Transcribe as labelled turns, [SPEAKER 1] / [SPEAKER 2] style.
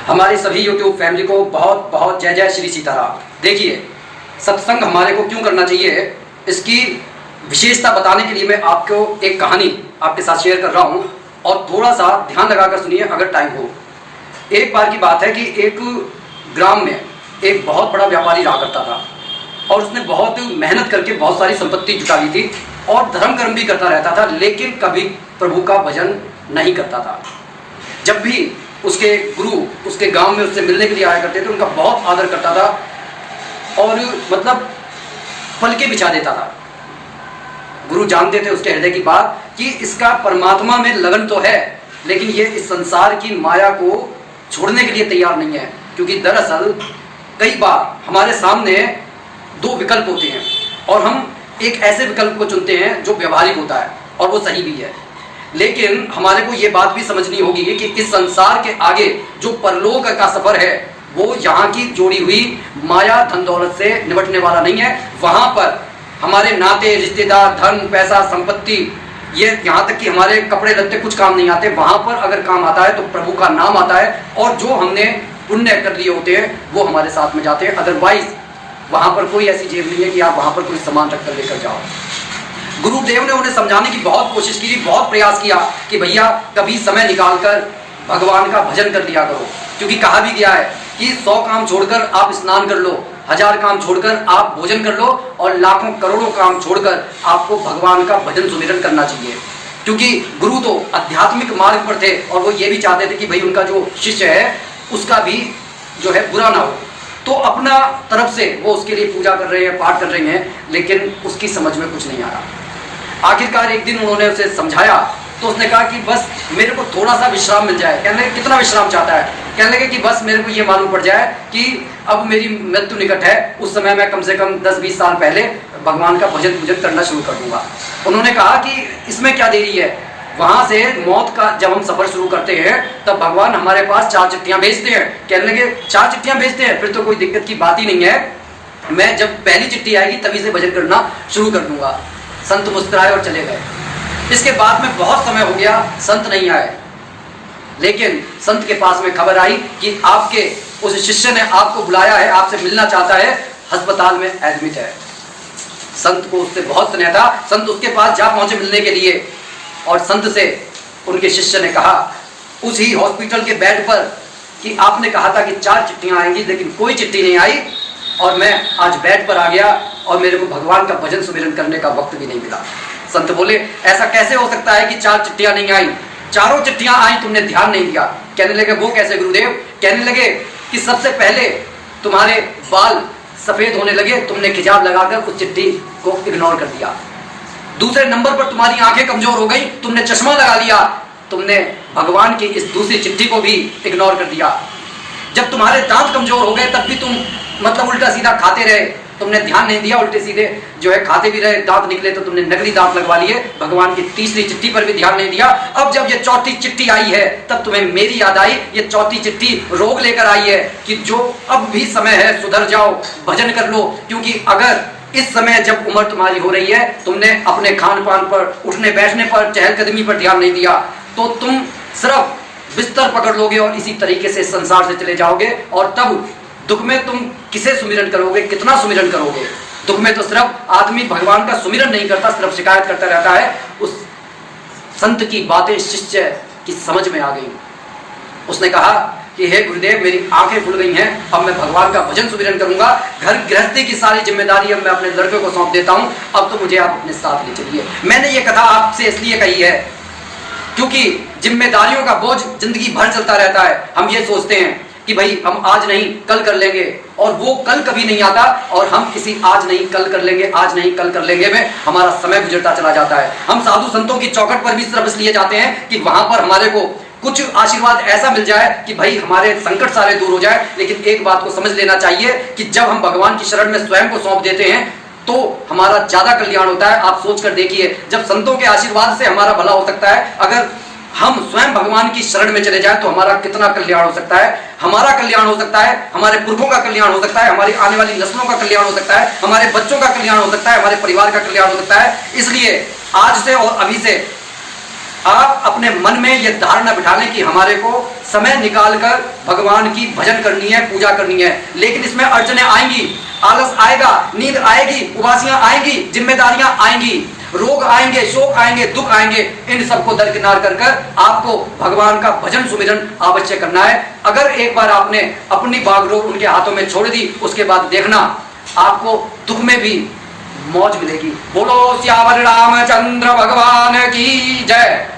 [SPEAKER 1] हमारी सभी YouTube family को बहुत बहुत जय जय श्री सीताराम। देखिए, सत्संग हमारे को क्यों करना चाहिए, इसकी विशेषता बताने के लिए मैं आपको एक कहानी आपके साथ शेयर कर रहा हूं और थोड़ा सा ध्यान लगाकर सुनिए अगर टाइम हो। एक बार की बात है कि एक ग्राम में एक बहुत बड़ा व्यापारी रहा करता था और उसने बहुत मेहनत करके बहुत सारी संपत्ति जुटा ली थी और धर्म कर्म भी करता रहता था, लेकिन कभी प्रभु का भजन नहीं करता था। जब भी उसके गुरु उसके गांव में उससे मिलने के लिए आया करते थे, उनका बहुत आदर करता था और मतलब पलके बिछा देता था। गुरु जानते थे उसके हृदय की बात कि इसका परमात्मा में लगन तो है, लेकिन ये इस संसार की माया को छोड़ने के लिए तैयार नहीं है। क्योंकि दरअसल कई बार हमारे सामने दो विकल्प होते हैं और हम एक ऐसे विकल्प को चुनते हैं जो व्यवहारिक होता है और वो सही भी है, लेकिन हमारे को ये बात भी समझनी होगी कि इस संसार के आगे जो परलोक का सफर है वो यहाँ की जोड़ी हुई माया धन दौलत से निपटने वाला नहीं है। वहां पर हमारे नाते रिश्तेदार, धर्म, पैसा, संपत्ति, ये यहाँ तक कि हमारे कपड़े लत्ते कुछ काम नहीं आते। वहां पर अगर काम आता है तो प्रभु का नाम आता है और जो हमने पुण्य कर लिए होते हैं वो हमारे साथ में जाते हैं। अदरवाइज वहां पर कोई ऐसी जेब नहीं है कि आप वहां पर कोई सामान रखकर लेकर जाओ। गुरुदेव ने उन्हें समझाने की बहुत कोशिश की, बहुत प्रयास किया कि भैया कभी समय निकालकर भगवान का भजन कर लिया करो। क्योंकि कहा भी गया है कि 100 काम छोड़कर आप स्नान कर लो, 1000 काम छोड़कर आप भोजन कर लो और लाखों करोड़ों काम छोड़कर आपको भगवान का भजन सुमिरन करना चाहिए। क्योंकि गुरु तो आध्यात्मिक मार्ग पर थे और वो ये भी चाहते थे कि भाई उनका जो शिष्य है उसका भी जो है बुरा ना हो, तो अपना तरफ से वो उसके लिए पूजा कर रहे हैं, पाठ कर रहे हैं, लेकिन उसकी समझ में कुछ नहीं आ रहा। आखिरकार एक दिन उन्होंने उसे समझाया तो उसने कहा कि बस मेरे को थोड़ा सा विश्राम मिल जाए। कहने लगे कितना विश्राम चाहता है? कहने लगे कि बस मेरे को ये मालूम पड़ जाए कि अब मेरी मृत्यु निकट है, उस समय मैं कम से कम 10-20 साल पहले भगवान का भजन पूजन करना शुरू कर दूंगा। उन्होंने कहा कि इसमें क्या देरी है, वहां से मौत का जब हम सफर शुरू करते हैं तब भगवान हमारे पास 4 चिट्ठियां भेजते हैं। कहने लगे 4 चिट्ठियां भेजते हैं, फिर तो कोई दिक्कत की बात ही नहीं है, मैं जब पहली चिट्ठी आएगी तभी से भजन करना शुरू कर दूंगा। संत मुस्कुराए और चले गए। इसके बाद में बहुत समय हो गया, संत नहीं आए, लेकिन संत के पास में खबर आई कि आपके उस शिष्य ने आपको बुलाया है, आपसे मिलना चाहता है, अस्पताल में एडमिट है। संत को उससे बहुत स्नेह था, संत उसके पास जा पहुंचे मिलने के लिए और संत से उनके शिष्य ने कहा उसी हॉस्पिटल के बेड पर कि आपने कहा था कि 4 चिट्ठियां आएंगी, लेकिन कोई चिट्ठी नहीं आई और मैं आज बेड पर आ गया और मेरे को भगवान का भजन सुमिरन करने का वक्त भी नहीं मिला। संत बोले ऐसा कैसे हो सकता है कि 4 चिट्ठियां नहीं आई? चारों चिट्ठियां आई, तुमने ध्यान नहीं दिया। कहने लगे वो कैसे गुरुदेव? कहने लगे कि सबसे पहले तुम्हारे बाल सफेद होने लगे, तुमने हिजाब लगाकर उस चिट्ठी को इग्नोर कर दिया। दूसरे नंबर पर तुम्हारी आंखें कमजोर हो गई, तुमने चश्मा लगा लिया, तुमने भगवान की इस दूसरी चिट्ठी को भी इग्नोर कर दिया। जब तुम्हारे दांत कमजोर हो गए तब भी तुम मतलब उल्टा सीधा खाते रहे, तुमने ध्यान नहीं दिया, उल्टे सीधे जो है खाते भी रहे, दांत निकले तो तुमने नकली दांत लगवा लिए, भगवान की तीसरी चिट्ठी पर भी ध्यान नहीं दिया। अब जब ये चौथी चिट्ठी आई है तब तुम्हें मेरी याद आई, ये चौथी चिट्ठी रोग लेकर आई है कि जो अब भी समय है, सुधर जाओ, भजन कर लो। क्योंकि अगर इस समय जब उम्र तुम्हारी हो रही है, तुमने अपने खान पान पर, उठने बैठने पर, चहलकदमी पर ध्यान नहीं दिया, तो तुम सिर्फ बिस्तर पकड़ लोगे और इसी तरीके से संसार से चले जाओगे। और तब दुख में तुम किसे सुमिरन करोगे, कितना सुमिरन करोगे? दुख में तो सिर्फ आदमी भगवान का सुमिरन नहीं करता, सिर्फ शिकायत करता रहता है। उस संत की बातें शिष्य की समझ में आ गई। उसने कहा कि हे गुरुदेव, मेरी आंखें खुल गई हैं, अब मैं भगवान का भजन सुमिरन करूंगा। घर गृहस्थी की सारी जिम्मेदारी अब मैं अपने लड़के को सौंप देता हूं, अब तो मुझे आप अपने साथ ले चलिए। मैंने ये कथा आपसे इसलिए कही है क्योंकि जिम्मेदारियों का बोझ जिंदगी भर चलता रहता है। हम ये सोचते हैं कि भाई हम आज नहीं कल कर लेंगे, और वो कल कभी नहीं आता और हम किसी आज नहीं कल कर लेंगे, आज नहीं कल कर लेंगे में हमारा समय गुजरता चला जाता है। हम साधु संतों की चौखट पर भी सिर्फ इसलिए जाते हैं कि वहां पर हमारे को कुछ आशीर्वाद ऐसा मिल जाए कि भाई हमारे संकट सारे दूर हो जाए। लेकिन एक बात को समझ लेना चाहिए कि जब हम भगवान की शरण में स्वयं को सौंप देते हैं तो हमारा ज्यादा कल्याण होता है। आप सोच कर देखिए, जब संतों के आशीर्वाद से हमारा भला हो सकता है, अगर हम स्वयं भगवान की शरण में चले जाएं तो हमारा कितना कल्याण हो सकता है। हमारा कल्याण हो सकता है, हमारे पुरखों का कल्याण हो सकता है, हमारी आने वाली नस्लों का कल्याण हो सकता है, हमारे बच्चों का कल्याण हो सकता है, हमारे परिवार का कल्याण हो सकता है। इसलिए आज से और अभी से आप अपने मन में यह धारणा बिठा लें कि हमारे को समय निकालकर भगवान की भजन करनी है, पूजा करनी है। लेकिन इसमें अड़चनें आएंगी, आलस आएगा, नींद आएगी, उबासियां आएंगी, जिम्मेदारियां आएंगी, रोग आएंगे, शोक आएंगे, दुख आएंगे। इन सबको दरकिनार कर आपको भगवान का भजन सुमिरन अवश्य करना है। अगर एक बार आपने अपनी बागडोर उनके हाथों में छोड़ दी, उसके बाद देखना आपको दुख में भी मौज मिलेगी। बोलो सियावर रामचंद्र भगवान की जय।